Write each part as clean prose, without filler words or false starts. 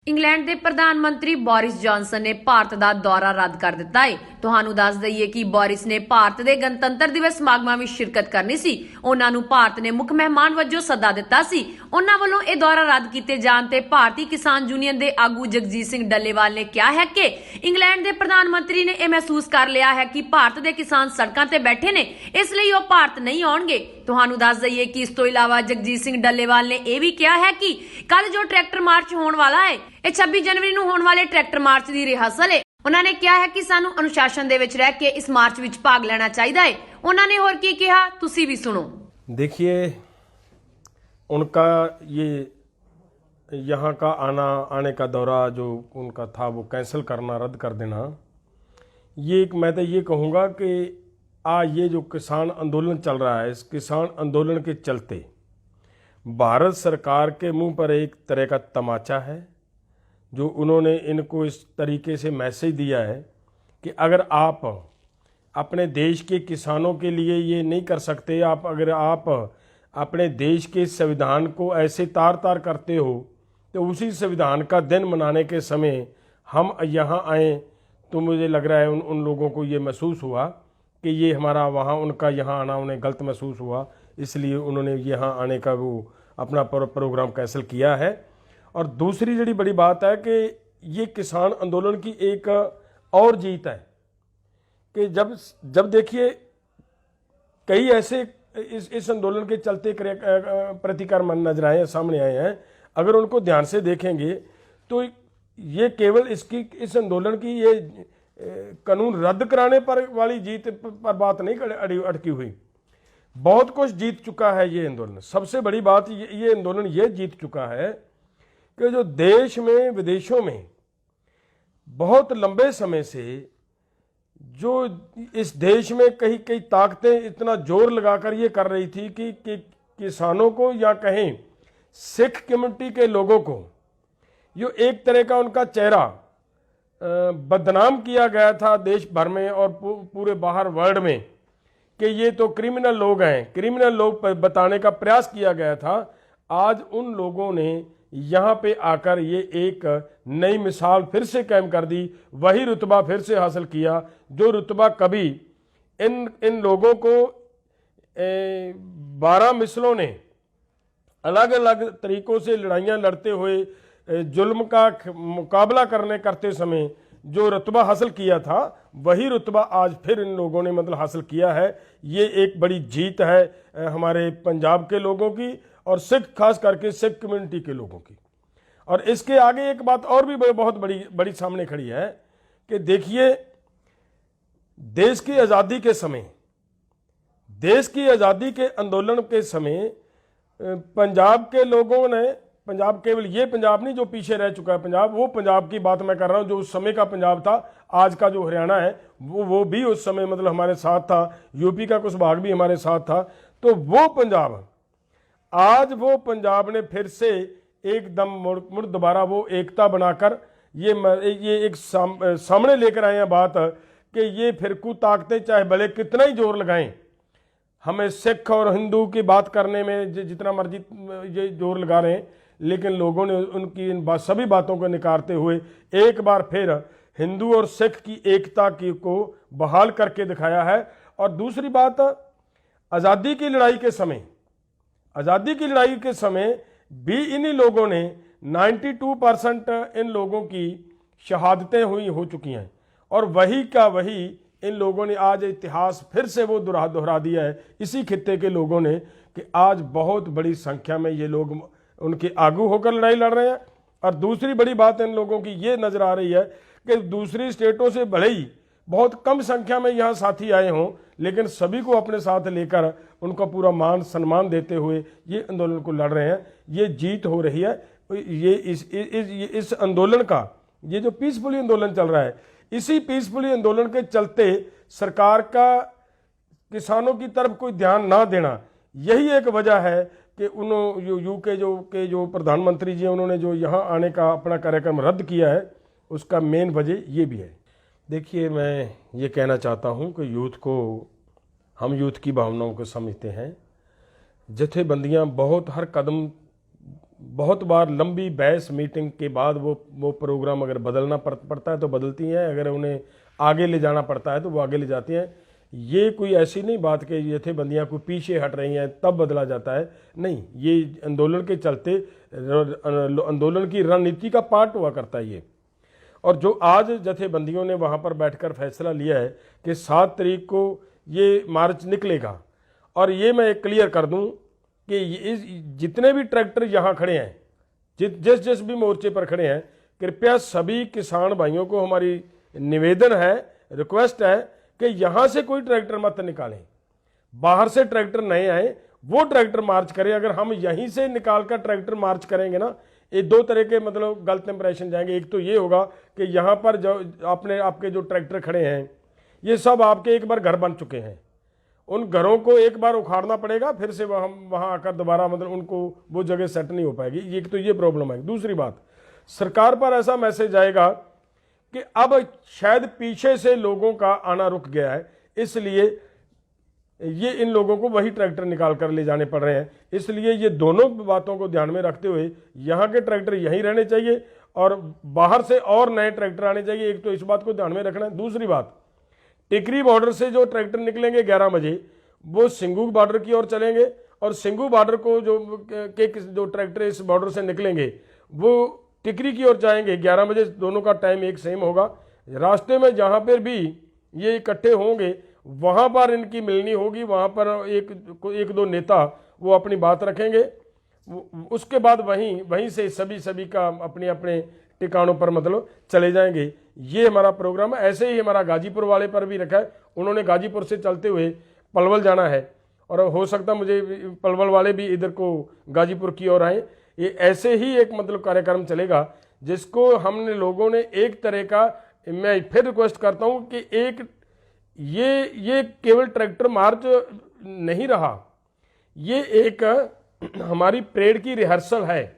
England ਦੇ ਪ੍ਰਧਾਨ ਮੰਤਰੀ ਬੋਰਿਸ ਜੌਨਸਨ ਨੇ ਭਾਰਤ ਦਾ ਦੌਰਾ ਰੱਦ ਕਰ ਦਿੱਤਾ ਹੈ। ਤੁਹਾਨੂੰ ਦੱਸ ਦਈਏ ਕਿ ਬੋਰਿਸ ਨੇ ਭਾਰਤ ਦੇ ਗਣਤੰਤਰ ਦਿਵਸ ਸਮਾਗਮਾਂ ਵਿੱਚ ਸ਼ਿਰਕਤ ਕਰਨੀ ਸੀ। ਉਹਨਾਂ ਨੂੰ ਭਾਰਤ ਨੇ ਮੁੱਖ ਮਹਿਮਾਨ ਵਜੋਂ ਸੱਦਾ ਦਿੱਤਾ ਸੀ। ਉਹਨਾਂ ਵੱਲੋਂ ਇਹ ਦੌਰਾ ਰੱਦ ਕੀਤੇ ਜਾਣ ਤੇ ਭਾਰਤੀ ਕਿਸਾਨ ਯੂਨੀਅਨ ਦੇ ਆਗੂ ਜਗਜੀਤ ਸਿੰਘ ਡੱਲੇਵਾਲ ਨੇ ਕਿਹਾ ਹੈ ਕਿ ਇੰਗਲੈਂਡ ਦੇ ਪ੍ਰਧਾਨ ਮੰਤਰੀ ਨੇ ਇਹ ਮਹਿਸੂਸ ਕਰ ਲਿਆ ਹੈ ਕਿ ਭਾਰਤ ਦੇ ਕਿਸਾਨ ਸੜਕਾਂ ਤੇ ਬੈਠੇ ਨੇ, ਇਸ ਲਈ ਉਹ ਭਾਰਤ ਨਹੀਂ ਆਉਣਗੇ। ਤੁਹਾਨੂੰ ਦੱਸ ਦਈਏ ਕਿ ਇਸ ਤੋਂ ਇਲਾਵਾ ਜਗਜੀਤ ਸਿੰਘ ਡੱਲੇਵਾਲ ਨੇ ਇਹ ਵੀ ਕਿਹਾ ਹੈ ਕਿ ਕੱਲ ਜੋ ਟਰੈਕਟਰ ਮਾਰਚ ਹੋਣ ਵਾਲਾ ਹੈ ਇਹ 26 जनवरी ਨੂੰ ਹੋਣ ਵਾਲੇ ਟਰੈਕਟਰ ਮਾਰਚ ਦੀ ਰਿਹਰਸਲ ਹੈ। ਉਹਨਾਂ ਨੇ ਕਿਹਾ ਹੈ ਕਿ ਸਾਨੂੰ ਅਨੁਸ਼ਾਸਨ ਦੇ ਵਿੱਚ ਰਹਿ ਕੇ ਇਸ ਮਾਰਚ ਵਿੱਚ ਭਾਗ ਲੈਣਾ ਚਾਹੀਦਾ ਹੈ। ਉਹਨਾਂ ਨੇ ਹੋਰ ਕੀ ਕਿਹਾ, ਤੁਸੀਂ ਵੀ सुनो। देखिए, उनका ये यहाँ का आने का दौरा जो उनका था वो कैंसिल करना, रद्द कर देना, ये एक मैं तो ये कहूँगा कि ये जो किसान आंदोलन चल रहा है, इस किसान आंदोलन के चलते भारत सरकार के मुंह पर एक तरह का तमाचा है। जो उन्होंने इनको इस तरीके से मैसेज दिया है कि अगर आप अपने देश के किसानों के लिए ये नहीं कर सकते, अगर आप अपने देश के संविधान को ऐसे तार तार करते हो तो उसी संविधान का दिन मनाने के समय हम यहाँ आए तो मुझे लग रहा है उन लोगों को ये महसूस हुआ कि ये हमारा वहाँ उनका यहाँ आना उन्हें गलत महसूस हुआ, इसलिए उन्होंने यहाँ आने का वो अपना प्रोग्राम कैंसिल किया है। और दूसरी जड़ी बड़ी बात है कि ये किसान आंदोलन की एक और जीत है कि जब देखिए कई ऐसे इस आंदोलन के चलते प्रतिकार मन नजर आए हैं, सामने आए हैं। अगर उनको ध्यान से देखेंगे तो ये केवल इस आंदोलन की ये कानून रद्द कराने पर वाली जीत पर बात नहीं अटकी हुई, बहुत कुछ जीत चुका है ये आंदोलन। सबसे बड़ी बात ये आंदोलन ये जीत चुका है कि जो देश में विदेशों में बहुत लंबे समय से जो इस देश में कई ताकतें इतना जोर लगाकर ये कर रही थी कि किसानों को या कहें सिख कम्युनिटी के लोगों को ये एक तरह का उनका चेहरा बदनाम किया गया था देश भर में और पूरे बाहर वर्ल्ड में कि ये तो क्रिमिनल लोग हैं, क्रिमिनल लोग बताने का प्रयास किया गया था। आज उन लोगों ने यहाँ पे आकर ये एक नई मिसाल फिर से कायम कर दी, वही रुतबा फिर से हासिल किया जो रुतबा कभी इन लोगों को 12 मिसलों ने अलग अलग तरीक़ों से लड़ाइयाँ लड़ते हुए जुल्म का मुकाबला करते समय जो रुतबा हासिल किया था वही रुतबा आज फिर इन लोगों ने मतलब हासिल किया है। ये एक बड़ी जीत है हमारे पंजाब के लोगों की और सिख, खास करके सिख कम्युनिटी के लोगों की। और इसके आगे एक बात और भी बहुत बड़ी सामने खड़ी है कि देखिए, देश की आज़ादी के समय, देश की आज़ादी के आंदोलन के समय पंजाब के लोगों ने, पंजाब केवल ये पंजाब नहीं जो पीछे रह चुका है पंजाब, वो पंजाब की बात मैं कर रहा हूँ जो उस समय का पंजाब था, आज का जो हरियाणा है वो भी उस समय मतलब हमारे साथ था, यूपी का कुछ भाग भी हमारे साथ था। तो वो पंजाब आज वो पंजाब ने फिर से एकदम मुड़ दोबारा वो एकता बनाकर ये एक सामने लेकर आए हैं बात कि ये फिरकू ताकतें चाहे भले कितना ही जोर लगाएं, हमें सिख और हिंदू की बात करने में जितना मर्जी ये जोर लगा रहे हैं, लेकिन लोगों ने उनकी इन सभी बातों को निकारते हुए एक बार फिर हिंदू और सिख की एकता को बहाल करके दिखाया है। और दूसरी बात, आज़ादी की लड़ाई के समय भी इन्हीं लोगों ने 92% इन लोगों की शहादतें हो चुकी हैं और वही का वही इन लोगों ने आज इतिहास फिर से वो दोहरा दिया है इसी खित्ते के लोगों ने कि आज बहुत बड़ी संख्या में ये लोग उनके आगू होकर लड़ाई लड़ रहे हैं। और दूसरी बड़ी बात इन लोगों की ये नज़र आ रही है कि दूसरी स्टेटों से भले ही बहुत कम संख्या में यहाँ साथी आए हों, लेकिन सभी को अपने साथ लेकर उनका पूरा मान सम्मान देते हुए ये आंदोलन को लड़ रहे हैं। ये जीत हो रही है। ये इस आंदोलन का ये जो पीसफुली आंदोलन चल रहा है, इसी पीसफुली आंदोलन के चलते सरकार का किसानों की तरफ कोई ध्यान ना देना, यही एक वजह है कि यूके जो प्रधानमंत्री जी उन्होंने जो यहाँ आने का अपना कार्यक्रम रद्द किया है, उसका मेन वजह ये भी है। देखिए, मैं ये कहना चाहता हूँ कि हम यूथ की भावनाओं को समझते हैं। जथेबंदियाँ बहुत हर कदम बहुत बार लंबी बहस मीटिंग के बाद वो प्रोग्राम अगर बदलना पड़ता है तो बदलती हैं, अगर उन्हें आगे ले जाना पड़ता है तो वो आगे ले जाती हैं। ये कोई ऐसी नहीं बात कि ये जथेबंदियाँ कोई पीछे हट रही हैं तब बदला जाता है, नहीं, ये आंदोलन के चलते आंदोलन की रणनीति का पार्ट हुआ करता है ये। और जो आज जथेबंदियों ने वहाँ पर बैठकर फैसला लिया है कि 7 तारीख को ये मार्च निकलेगा, और ये मैं एक क्लियर कर दूं कि जितने भी ट्रैक्टर यहाँ खड़े हैं, जिस भी मोर्चे पर खड़े हैं, कृपया सभी किसान भाइयों को हमारी निवेदन है, रिक्वेस्ट है कि यहाँ से कोई ट्रैक्टर मत निकालें, बाहर से ट्रैक्टर नहीं आए, वो ट्रैक्टर मार्च करें। अगर हम यहीं से निकाल कर ट्रैक्टर मार्च करेंगे ना, ये 2 तरह के मतलब गलत इंप्रेशन जाएंगे। एक तो ये होगा कि यहाँ पर जो आपके जो ट्रैक्टर खड़े हैं ये सब आपके एक बार घर बन चुके हैं, उन घरों को एक बार उखाड़ना पड़ेगा, फिर से वहाँ आकर दोबारा मतलब उनको वो जगह सेट नहीं हो पाएगी। एक तो ये प्रॉब्लम है। दूसरी बात, सरकार पर ऐसा मैसेज आएगा कि अब शायद पीछे से लोगों का आना रुक गया है, इसलिए ये इन लोगों को वही ट्रैक्टर निकाल कर ले जाने पड़ रहे हैं। इसलिए ये दोनों बातों को ध्यान में रखते हुए यहाँ के ट्रैक्टर यहीं रहने चाहिए और बाहर से और नए ट्रैक्टर आने चाहिए। एक तो इस बात को ध्यान में रखना है। दूसरी बात, टिकरी बॉर्डर से जो ट्रैक्टर निकलेंगे 11 बजे वो सिंगू बॉर्डर की ओर चलेंगे, और सिंगू बॉर्डर को जो ट्रैक्टर इस बॉर्डर से निकलेंगे वो टिकरी की ओर जाएंगे 11 बजे। दोनों का टाइम एक सेम होगा। रास्ते में जहाँ पर भी ये इकट्ठे होंगे वहाँ पर इनकी मिलनी होगी, वहाँ पर एक दो नेता वो अपनी बात रखेंगे, उसके बाद वहीं से सभी का अपने अपने ठिकानों पर मतलब चले जाएंगे। ये हमारा प्रोग्राम है। ऐसे ही हमारा गाजीपुर वाले पर भी रखा है, उन्होंने गाजीपुर से चलते हुए पलवल जाना है, और हो सकता मुझे पलवल वाले भी इधर को गाजीपुर की ओर आए। ये ऐसे ही एक मतलब कार्यक्रम चलेगा जिसको हमने लोगों ने एक तरह का, मैं फिर रिक्वेस्ट करता हूँ कि एक ये केवल ट्रैक्टर मार्च नहीं रहा, ये एक हमारी परेड की रिहर्सल है।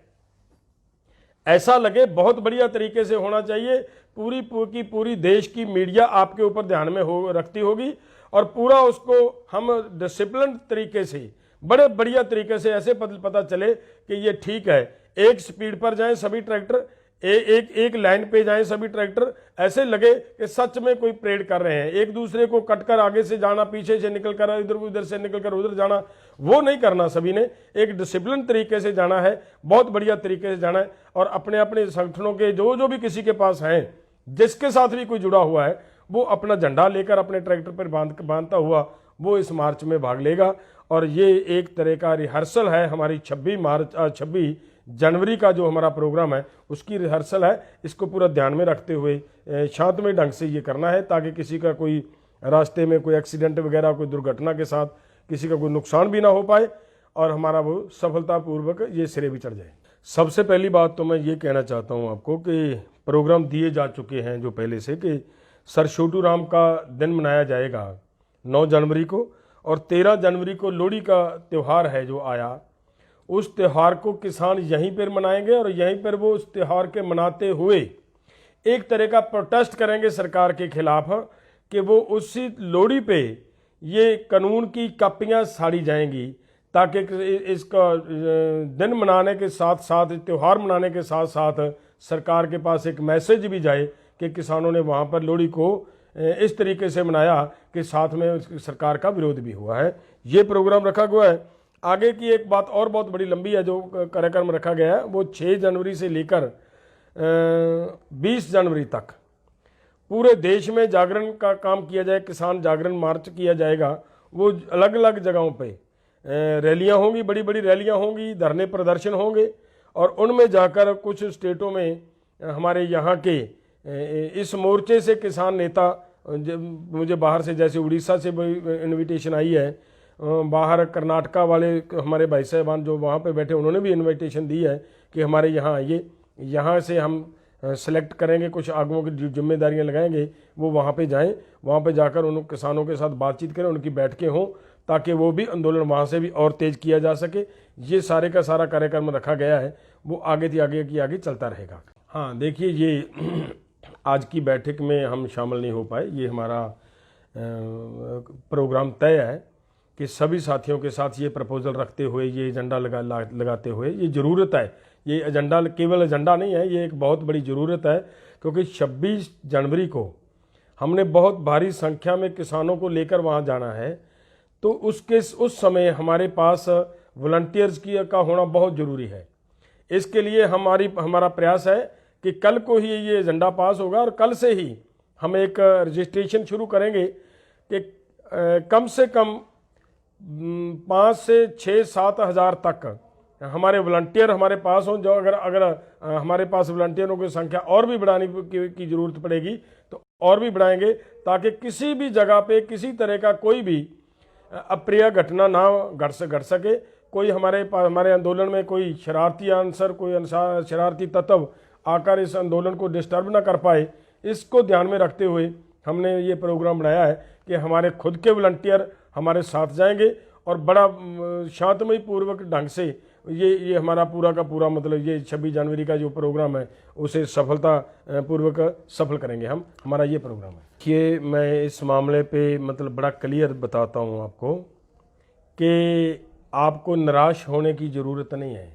ऐसा लगे बहुत बढ़िया तरीके से होना चाहिए। पूरी देश की मीडिया आपके ऊपर ध्यान में रखती होगी, और पूरा उसको हम डिसिप्लिन तरीके से बड़े बढ़िया तरीके से ऐसे पता चले कि ये ठीक है। एक स्पीड पर जाएं सभी ट्रैक्टर, एक लाइन पे जाएं सभी ट्रैक्टर, ऐसे लगे कि सच में कोई परेड कर रहे हैं। एक दूसरे को कटकर आगे से जाना, पीछे से निकल कर इधर से निकल कर उधर जाना, वो नहीं करना। सभी ने एक डिसिप्लिन तरीके से जाना है, बहुत बढ़िया तरीके से जाना है, और अपने अपने संगठनों के जो भी किसी के पास हैं, जिसके साथ भी कोई जुड़ा हुआ है, वो अपना झंडा लेकर अपने ट्रैक्टर पर बांधता हुआ वो इस मार्च में भाग लेगा। और ये एक तरह का रिहर्सल है हमारी 26 जनवरी का जो हमारा प्रोग्राम है उसकी रिहर्सल है। इसको पूरा ध्यान में रखते हुए शांतमय ढंग से ये करना है, ताकि किसी का कोई रास्ते में कोई एक्सीडेंट वगैरह, कोई दुर्घटना के साथ किसी का कोई नुकसान भी ना हो पाए, और हमारा वो सफलतापूर्वक ये सिरे भी चढ़ जाए। सबसे पहली बात तो मैं ये कहना चाहता हूँ आपको कि प्रोग्राम दिए जा चुके हैं जो पहले से, कि सर छोटू राम का दिन मनाया जाएगा 9 जनवरी को, और 13 जनवरी को लोहड़ी का त्यौहार है जो आया। उस त्यौहार को किसान यहीं पर मनाएंगे, और यहीं पर वो उस त्यौहार के मनाते हुए एक तरह का प्रोटेस्ट करेंगे सरकार के खिलाफ, कि वो उसी लोहड़ी पे ये कानून की कापियां साड़ी जाएंगी, ताकि इसका दिन मनाने के साथ साथ, त्यौहार मनाने के साथ साथ सरकार के पास एक मैसेज भी जाए कि किसानों ने वहाँ पर लोहड़ी को इस तरीके से मनाया कि साथ में सरकार का विरोध भी हुआ है। ये प्रोग्राम रखा हुआ है। आगे की एक बात और बहुत बड़ी लंबी है जो कार्यक्रम रखा गया है, वो 6 जनवरी से लेकर 20 जनवरी तक पूरे देश में जागरण का काम किया जाए। किसान जागरण मार्च किया जाएगा। वो अलग अलग जगहों पे रैलियां होंगी, बड़ी बड़ी रैलियां होंगी, धरने प्रदर्शन होंगे, और उनमें जाकर कुछ स्टेटों में हमारे यहाँ के इस मोर्चे से किसान नेता, मुझे बाहर से जैसे उड़ीसा से इनविटेशन आई है, बाहर कर्नाटका वाले हमारे भाई साहबान जो वहाँ पे बैठे उन्होंने भी इनविटेशन दी है कि हमारे यहाँ आइए, यहाँ से हम सेलेक्ट करेंगे, कुछ आगुओं की जिम्मेदारियाँ लगाएंगे, वो वहाँ पे जाएं, वहाँ पे जाकर उन किसानों के साथ बातचीत करें, उनकी बैठकें हों, ताकि वो भी आंदोलन वहाँ से भी और तेज किया जा सके। ये सारे का सारा कार्यक्रम रखा गया है, वो आगे चलता रहेगा। हाँ देखिए, ये आज की बैठक में हम शामिल नहीं हो पाए। ये हमारा प्रोग्राम तय है कि सभी साथियों के साथ ये प्रपोजल रखते हुए, ये एजेंडा लगाते हुए, ये ज़रूरत है ये एजेंडा केवल एजेंडा नहीं है, ये एक बहुत बड़ी ज़रूरत है, क्योंकि 26 जनवरी को हमने बहुत भारी संख्या में किसानों को लेकर वहाँ जाना है। तो उस समय हमारे पास वॉलंटियर्स का होना बहुत ज़रूरी है। इसके लिए हमारा प्रयास है कि कल को ही ये एजेंडा पास होगा और कल से ही हम एक रजिस्ट्रेशन शुरू करेंगे कि कम से कम 5 से 6-7 हज़ार तक हमारे वॉलंटियर हमारे पास हों। जो अगर हमारे पास वॉलंटियरों की संख्या और भी बढ़ाने की ज़रूरत पड़ेगी तो और भी बढ़ाएंगे, ताकि किसी भी जगह पे किसी तरह का कोई भी अप्रिय घटना ना घट सके। कोई हमारे आंदोलन में कोई शरारती आंसर, कोई शरारती तत्व आकर इस आंदोलन को डिस्टर्ब ना कर पाए, इसको ध्यान में रखते हुए हमने ये प्रोग्राम बनाया है कि हमारे खुद के वॉलंटियर हमारे साथ जाएंगे और बड़ा शांतमय पूर्वक ढंग से ये हमारा पूरा का पूरा मतलब ये 26 जनवरी का जो प्रोग्राम है उसे सफलता पूर्वक सफल करेंगे हम। हमारा ये प्रोग्राम है कि मैं इस मामले पे मतलब बड़ा क्लियर बताता हूँ आपको कि आपको निराश होने की ज़रूरत नहीं है।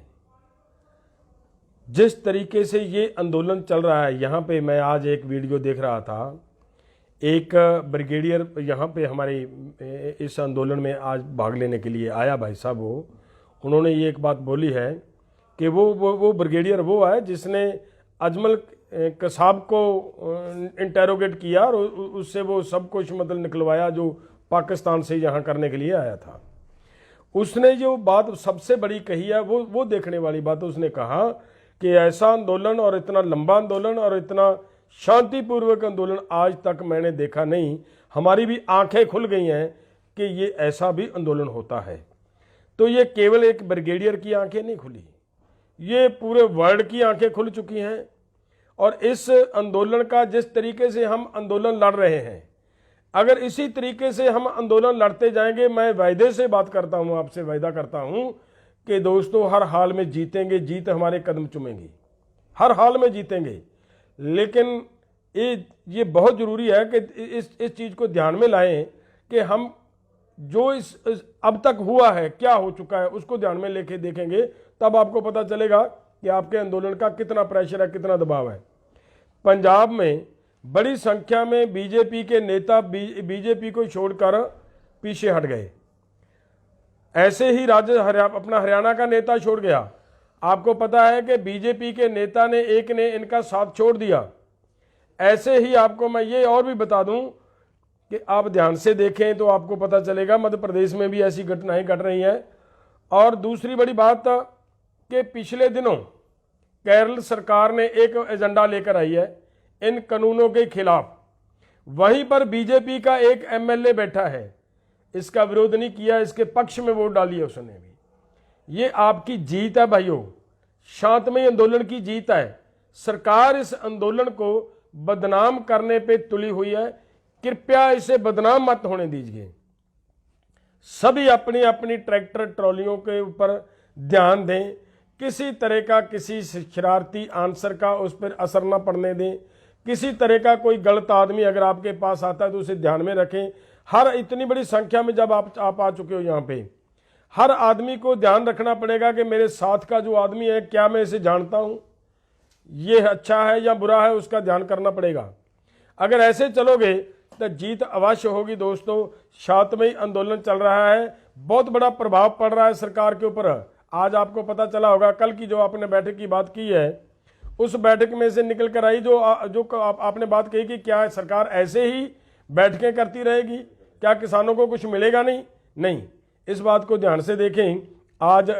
जिस तरीके से ये आंदोलन चल रहा है, यहाँ पे मैं आज एक वीडियो देख रहा था, एक ब्रिगेडियर यहाँ पे हमारे इस आंदोलन में आज भाग लेने के लिए आया भाई साहब। उन्होंने ये एक बात बोली है कि वो ब्रिगेडियर वो है जिसने अजमल कसाब को इंटेरोगेट किया और उससे वो सब कुछ मतलब निकलवाया जो पाकिस्तान से यहाँ करने के लिए आया था। उसने जो बात सबसे बड़ी कही है वो देखने वाली बात, उसने कहा कि ऐसा आंदोलन और इतना लंबा आंदोलन और इतना शांतिपूर्वक आंदोलन आज तक मैंने देखा नहीं। हमारी भी आंखें खुल गई हैं कि ये ऐसा भी आंदोलन होता है। तो ये केवल एक ब्रिगेडियर की आंखें नहीं खुली, ये पूरे वर्ल्ड की आंखें खुल चुकी हैं। और इस आंदोलन का जिस तरीके से हम आंदोलन लड़ रहे हैं, अगर इसी तरीके से हम आंदोलन लड़ते जाएंगे, मैं वायदे से बात करता हूं, आपसे वायदा करता हूं कि दोस्तों हर हाल में जीतेंगे, जीत हमारे कदम चूमेगी, हर हाल में जीतेंगे। लेकिन ये बहुत ज़रूरी है कि इस चीज़ को ध्यान में लाएं कि हम जो इस अब तक हुआ है, क्या हो चुका है, उसको ध्यान में लेके देखेंगे, तब आपको पता चलेगा कि आपके आंदोलन का कितना प्रेशर है, कितना दबाव है। पंजाब में बड़ी संख्या में बीजेपी के नेता बीजेपी को छोड़कर पीछे हट गए। ऐसे ही अपना हरियाणा का नेता छोड़ गया। आपको पता है कि बीजेपी के नेता ने इनका साथ छोड़ दिया। ऐसे ही आपको मैं ये और भी बता दूं कि आप ध्यान से देखें तो आपको पता चलेगा मध्य प्रदेश में भी ऐसी घटनाएं घट रही हैं। और दूसरी बड़ी बात कि पिछले दिनों केरल सरकार ने एक एजेंडा लेकर आई है इन कानूनों के खिलाफ। वहीं पर बीजेपी का एक एमएलए बैठा है, इसका विरोध नहीं किया, इसके पक्ष में वोट डाली है उसने भी। ये आपकी जीत है भाइयों, शांतमय आंदोलन की जीत है। सरकार इस आंदोलन को बदनाम करने पे तुली हुई है, कृपया इसे बदनाम मत होने दीजिए। सभी अपनी अपनी ट्रैक्टर ट्रॉलियों के ऊपर ध्यान दें, किसी तरह का किसी शरारती आंसर का उस पर असर न पड़ने दें। किसी तरह का कोई गलत आदमी अगर आपके पास आता है तो उसे ध्यान में रखें। हर इतनी बड़ी संख्या में जब आप आ चुके हो यहाँ पे, हर आदमी को ध्यान रखना पड़ेगा कि मेरे साथ का जो आदमी है, क्या मैं इसे जानता हूँ, ये अच्छा है या बुरा है, उसका ध्यान करना पड़ेगा। अगर ऐसे चलोगे तो जीत अवश्य होगी दोस्तों। शांतमय आंदोलन चल रहा है, बहुत बड़ा प्रभाव पड़ रहा है सरकार के ऊपर। आज आपको पता चला होगा, कल की जो आपने बैठक की बात की है, उस बैठक में से निकल कर आई जो आपने बात कही कि क्या सरकार ऐसे ही बैठकें करती रहेगी, क्या किसानों को कुछ मिलेगा नहीं। इस बात को ध्यान से देखें। आज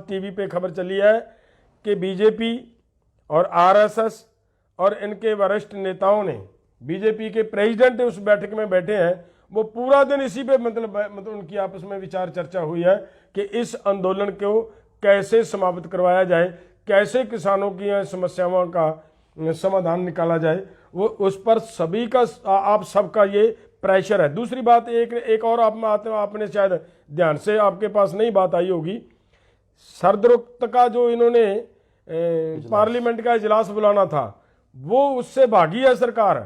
टीवी पे खबर चली है कि बीजेपी और आरएसएस और इनके वरिष्ठ नेताओं ने, बीजेपी के प्रेसिडेंट उस बैठक में बैठे हैं, वो पूरा दिन इसी पे मतलब उनकी आपस में विचार चर्चा हुई है कि इस आंदोलन को कैसे समाप्त करवाया जाए, कैसे किसानों की समस्याओं का समाधान निकाला जाए। वो उस पर सभी का आप सबका ये प्रेशर है। दूसरी बात एक और आपने शायद ध्यान से, आपके पास नहीं बात आई होगी, सर्दरुक्त का जो इन्होंने पार्लियामेंट का इजलास बुलाना था, वो उससे भागी है सरकार।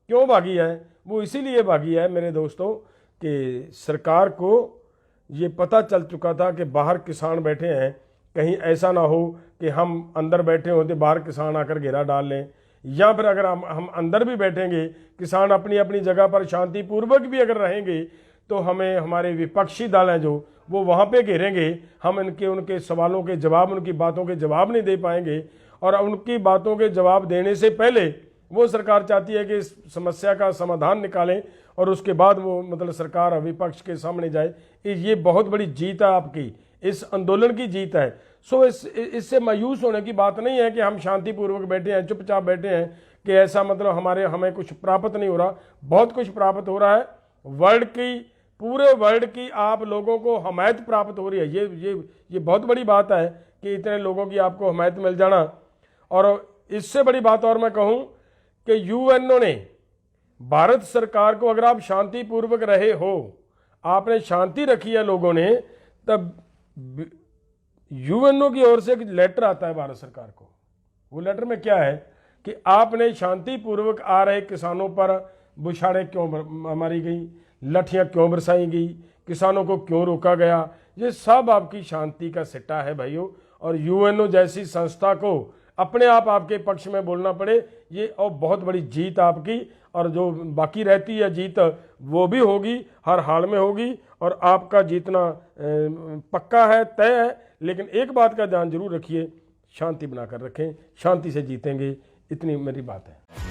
क्यों भागी है? वो इसीलिए भागी है मेरे दोस्तों कि सरकार को ये पता चल चुका था कि बाहर किसान बैठे हैं, कहीं ऐसा ना हो कि हम अंदर बैठे होते बाहर किसान आकर घेरा डाल लें, या फिर अगर हम अंदर भी बैठेंगे, किसान अपनी अपनी जगह पर शांतिपूर्वक भी अगर रहेंगे, तो हमें हमारे विपक्षी दल हैं जो वो वहाँ पे घेरेंगे, हम उनके सवालों के जवाब, उनकी बातों के जवाब नहीं दे पाएंगे। और उनकी बातों के जवाब देने से पहले वो सरकार चाहती है कि इस समस्या का समाधान निकालें और उसके बाद वो मतलब सरकार विपक्ष के सामने जाए। ये बहुत बड़ी जीत है आपकी, इस आंदोलन की जीत है। सो इससे मायूस होने की बात नहीं है कि हम शांतिपूर्वक बैठे हैं, चुपचाप बैठे हैं, कि ऐसा मतलब हमें कुछ प्राप्त नहीं हो रहा। बहुत कुछ प्राप्त हो रहा है, पूरे वर्ल्ड की आप लोगों को हमायत प्राप्त हो रही है। ये बहुत बड़ी बात है कि इतने लोगों की आपको हमायत मिल जाना। और इससे बड़ी बात और मैं कहूं कि यूएनओ ने भारत सरकार को, अगर आप शांतिपूर्वक रहे हो, आपने शांति रखी है लोगों ने, तब यूएनओ की ओर से एक लेटर आता है भारत सरकार को। वो लेटर में क्या है कि आपने शांतिपूर्वक आ रहे किसानों पर बुछाड़ें क्यों मारी गई, लठियां क्यों बरसाई गई, किसानों को क्यों रोका गया, ये सब आपकी शांति का सिट्टा है भाइयों। और यूएनओ जैसी संस्था को अपने आप आपके पक्ष में बोलना पड़े, ये और बहुत बड़ी जीत आपकी। और जो बाकी रहती है जीत, वो भी होगी, हर हाल में होगी, और आपका जीतना पक्का है, तय है। लेकिन एक बात का ध्यान जरूर रखिए, शांति बनाकर रखें, शांति से जीतेंगे, इतनी मेरी बात है।